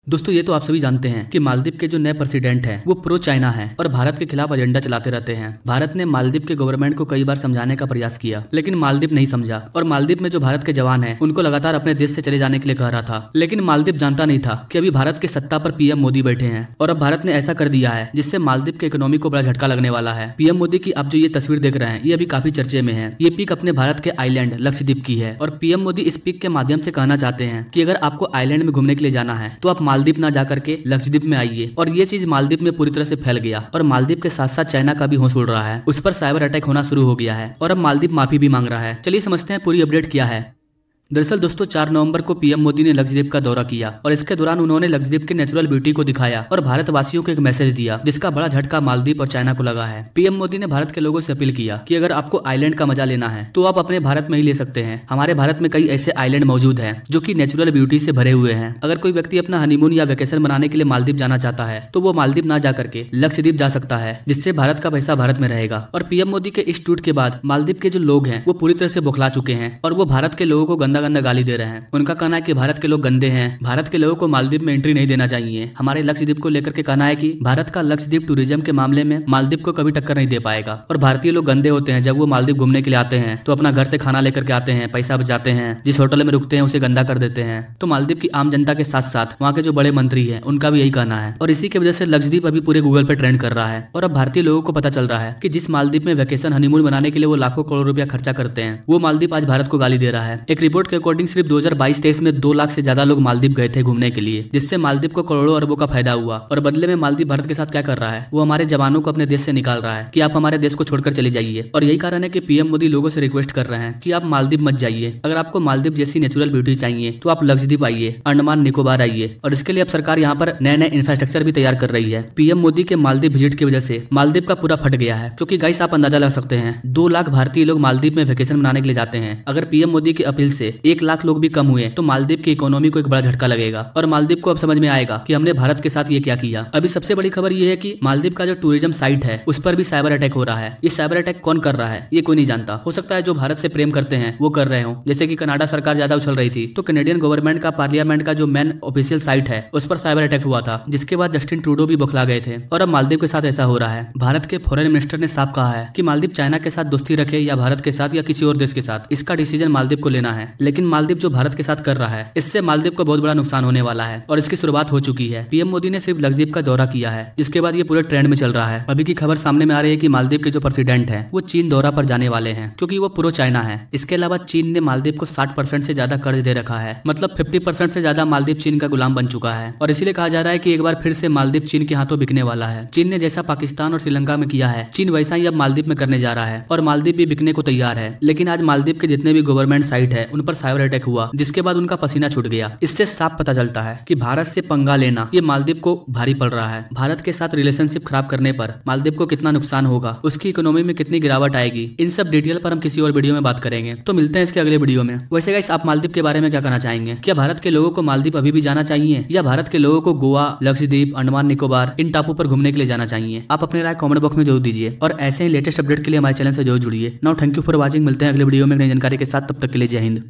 दोस्तों ये तो आप सभी जानते हैं कि मालदीव के जो नए प्रेसिडेंट हैं वो प्रो चाइना हैं और भारत के खिलाफ एजेंडा चलाते रहते हैं। भारत ने मालदीव के गवर्नमेंट को कई बार समझाने का प्रयास किया लेकिन मालदीव नहीं समझा और मालदीव में जो भारत के जवान हैं उनको लगातार अपने देश से चले जाने के लिए कह रहा था। लेकिन मालदीव जानता नहीं था कि अभी भारत की सत्ता पर पीएम मोदी बैठे हैं और अब भारत ने ऐसा कर दिया है जिससे मालदीव के इकोनॉमी को बड़ा झटका लगने वाला है। पीएम मोदी की आप जो ये तस्वीर देख रहे हैं ये अभी काफी चर्चे में है। ये पिक अपने भारत के आइलैंड लक्षद्वीप की है और पीएम मोदी इस पिक के माध्यम से कहना चाहते हैं कि अगर आपको आइलैंड में घूमने के लिए जाना है तो आप मालदीव ना जाकर के लक्षद्वीप में आइए। और ये चीज मालदीव में पूरी तरह से फैल गया और मालदीव के साथ साथ चाइना का भी होश उड़ रहा है। उस पर साइबर अटैक होना शुरू हो गया है और अब मालदीव माफी भी मांग रहा है। चलिए समझते हैं पूरी अपडेट क्या है। दरअसल दोस्तों 4 नवंबर को पीएम मोदी ने लक्षद्वीप का दौरा किया और इसके दौरान उन्होंने लक्षद्वीप के नेचुरल ब्यूटी को दिखाया और भारतवासियों को एक मैसेज दिया जिसका बड़ा झटका मालदीव और चाइना को लगा है। पीएम मोदी ने भारत के लोगों से अपील किया कि अगर आपको आइलैंड का मजा लेना है तो आप अपने भारत में ही ले सकते हैं। हमारे भारत में कई ऐसे आइलैंड मौजूद हैं जो कि नेचुरल ब्यूटी से भरे हुए हैं। अगर कोई व्यक्ति अपना हनीमून या वेकेशन बनाने के लिए मालदीव जाना चाहता है तो वो मालदीव ना जाकर के लक्षद्वीप जा सकता है जिससे भारत का पैसा भारत में रहेगा। और पीएम मोदी के इस ट्वीट के बाद मालदीव के जो लोग हैं वो पूरी तरह से बौखला चुके हैं और वो भारत के लोगों को गंदा गंदा गाली दे रहे हैं। उनका कहना है कि भारत के लोग गंदे हैं, भारत के लोगों को मालदीव में एंट्री नहीं देना चाहिए। हमारे लक्षद्वीप को लेकर के कहना है कि भारत का लक्षद्वीप टूरिज्म के मामले में मालदीव को कभी टक्कर नहीं दे पाएगा और भारतीय लोग गंदे होते हैं। जब वो मालदीव घूमने के लिए आते हैं तो अपना घर से खाना लेकर के आते हैं, पैसा बचाते हैं, जिस होटल में रुकते हैं उसे गंदा कर देते हैं। तो मालदीव की आम जनता के साथ साथ वहाँ के जो बड़े मंत्री है उनका भी यही कहना है और इसी की वजह से लक्षद्वीप अभी पूरे गूगल पे ट्रेंड कर रहा है। और अब भारतीय लोगों को पता चल रहा है कि जिस मालदीव में वेकेशन हनीमून बनाने के लिए वो लाखों करोड़ रुपया खर्चा करते हैं वो मालदीव आज भारत को गाली दे रहा है। एक रिपोर्ट के अकॉर्डिंग सिर्फ 2022-23 में 2 लाख से ज्यादा लोग मालदीव गए थे घूमने के लिए, जिससे मालदीव को करोड़ों अरबों का फायदा हुआ। और बदले में मालदीव भारत के साथ क्या कर रहा है, वो हमारे जवानों को अपने देश से निकाल रहा है कि आप हमारे देश को छोड़कर चले जाइए। और यही कारण है कि पीएम मोदी लोगों से रिक्वेस्ट कर रहे हैं कि आप मालदीव मत जाइए। अगर आपको मालदीव जैसी नेचुरल ब्यूटी चाहिए तो आप लक्षद्वीप आइए, अंडमान निकोबार आइए। और इसके लिए अब सरकार यहाँ पर नए नए इंफ्रास्ट्रक्चर भी तैयार कर रही है। पीएम मोदी के मालदीव विजिट की वजह से मालदीव का पूरा फट गया है, क्योंकि गाइस आप अंदाजा लगा सकते हैं 2 लाख भारतीय लोग मालदीव में वेकेशन मनाने के लिए जाते हैं। अगर पीएम मोदी की अपील से 1 लाख लोग भी कम हुए तो मालदीव की इकोनॉमी को एक बड़ा झटका लगेगा और मालदीव को अब समझ में आएगा कि हमने भारत के साथ ये क्या किया। अभी सबसे बड़ी खबर ये है कि मालदीव का जो टूरिज्म साइट है उस पर भी साइबर अटैक हो रहा है। ये साइबर अटैक कौन कर रहा है ये कोई नहीं जानता। हो सकता है जो भारत से प्रेम करते हैं वो कर रहे हो, जैसे कि कनाडा सरकार ज्यादा उछल रही थी तो कैनेडियन गवर्नमेंट का पार्लियामेंट का जो मेन ऑफिशियल साइट है उस पर साइबर अटैक हुआ था, जिसके बाद जस्टिन ट्रूडो भी बौखला गए थे। और अब मालदीव के साथ ऐसा हो रहा है। भारत के फॉरेन मिनिस्टर ने साफ कहा है कि मालदीव चाइना के साथ दोस्ती रखे या भारत के साथ या किसी और देश के साथ, इसका डिसीजन मालदीव को लेना है। लेकिन मालदीव जो भारत के साथ कर रहा है इससे मालदीव को बहुत बड़ा नुकसान होने वाला है और इसकी शुरुआत हो चुकी है। पीएम मोदी ने सिर्फ लक्षद्वीप का दौरा किया है, जिसके बाद ये पूरे ट्रेंड में चल रहा है। अभी की खबर सामने में आ रही है कि मालदीव के जो प्रेसिडेंट हैं वो चीन दौरा पर जाने वाले हैं, क्योंकि वो प्रो चाइना है। इसके अलावा चीन ने मालदीव को 60% से ज्यादा कर्ज दे रखा है, मतलब 50% से ज्यादा मालदीव चीन का गुलाम बन चुका है। और इसीलिए कहा जा रहा है कि एक बार फिर से मालदीव चीन के हाथों बिकने वाला है। चीन ने जैसा पाकिस्तान और श्रीलंका में किया है चीन वैसा ही अब मालदीव में करने जा रहा है और मालदीव भी बिकने को तैयार है। लेकिन आज मालदीव के जितने भी गवर्नमेंट साइट है उन पर साइबर अटैक हुआ, जिसके बाद उनका पसीना छूट गया। इससे साफ पता चलता है कि भारत से पंगा लेना ये मालदीव को भारी पड़ रहा है। भारत के साथ रिलेशनशिप खराब करने पर मालदीव को कितना नुकसान होगा, उसकी इकोनॉमी में कितनी गिरावट आएगी, इन सब डिटेल पर हम किसी और वीडियो में बात करेंगे। तो मिलते हैं इसके अगले वीडियो में। वैसे गाइस आप मालदीव के बारे में क्या कहना चाहेंगे? क्या भारत के लोगों को मालदीव अभी भी जाना चाहिए या भारत के लोगों को गोवा, लक्षद्वीप, अंडमान निकोबार इन टापू पर घूमने के लिए जाना चाहिए? आप अपनी राय कमेंट बॉक्स में जरूर दीजिए और ऐसे ही लेटेस्ट अपडेट के लिए हमारे चैनल से जरूर जुड़िए। Now thank you for watching. मिलते हैं अगले वीडियो में नई जानकारी के साथ, तब तक के लिए जय हिंद।